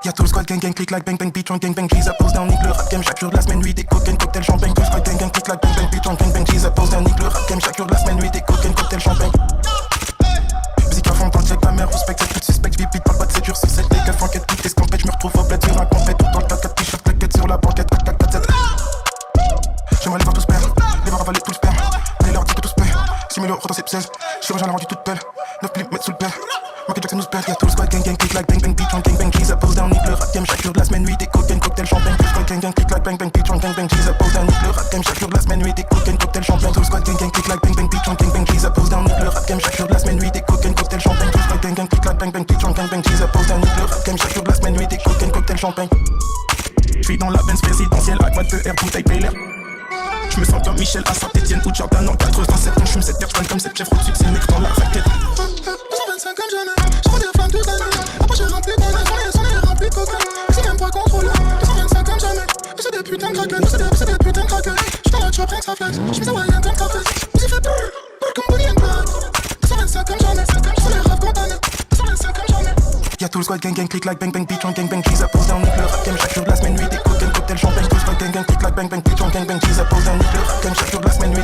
Y'a tout le squad, gang gang, click like bang bang, beat on gang bang, G's pose down, nique le rap game chaque jour de la semaine, nuit des cocaine, cocktail champagne. Tout le squad, gang gang, click like bang bang, beat on gang bang, G's pose down, nique le rap game chaque jour de la semaine, nuit des cocaine, cocktail champagne. Musique à fond dans le check, ma mère respecte, c'est tout suspect, j'vis pite, parle pas de c'est dur, sur cette décale, franquette, toutes les scampettes, j'me retrouve au bled, sur un compète, tout dans le 4-4, t-shirt, plaquette sur la banquette, 4-4-4-7. J'aimerais les voir tous perdre, les voir avaler tout le sperme, mais leur dit que tous paient, 6 000 euros dans ses 16, chirurgien l'a rendu toute belle, 9 plis mettre sous le pelle. Michael Jackson nous perd, y'a tout le squad, gang gang, click like bang bang, beat on gang bang, G's pose down, nique le rap game chaque jour de la semaine, nuit des cocaine, cocktail champagne. Tout le squad, gang gang, click like bang bang, beat on gang bang, G's pose down, nique le rap game chaque jour de la semaine, nuit des cocaine, cocktail champagne. Tout le squad, gang gang, click like bang bang, beat on gang bang, G's pose down, nique le rap game chaque jour de la semaine, nuit des cocaine, cocktail champagne. Tout le squad, gang gang, click like bang bang, beat on gang bang, G's pose down, nique le rap game chaque jour de la semaine, nuit des cocaine, cocktail champagne. J'suis dans la Benz présidentielle, à quoi de air, bouteille Péler. J'me sens comme Michel à Saint-Etienne ou Jordan en 87 ans. J'fume cette personne comme cette chef au-dessus de ses mecs dans la raquette. 225 comme jamais, j'prends des flammes toute l'année. Après j'ai rempli de bonnet, j'en ai rempli de cocaïne. C'est même pas contrôlé, 225 comme jamais. Et c'est des putains de craquettes, c'est des putains de craquettes. J'suis dans la chop, rien que ça flex, j'mets ça moyen comme café. Musique fait peur, comme Bonnie and Clyde. 225 comme jamais, j'sons les rêves condamnés. 225 comme jamais. Y'a tout le squad, gang gang, click like bang bang, beat on gang bang, G's pose down, nique le rap game chaque jour de la semaine, nuit des cocaine, cocktail champagne. Tout le squad, gang gang, click like bang bang, beat on gang bang, G's pose down, nique le rap game chaque jour de la semaine, nuit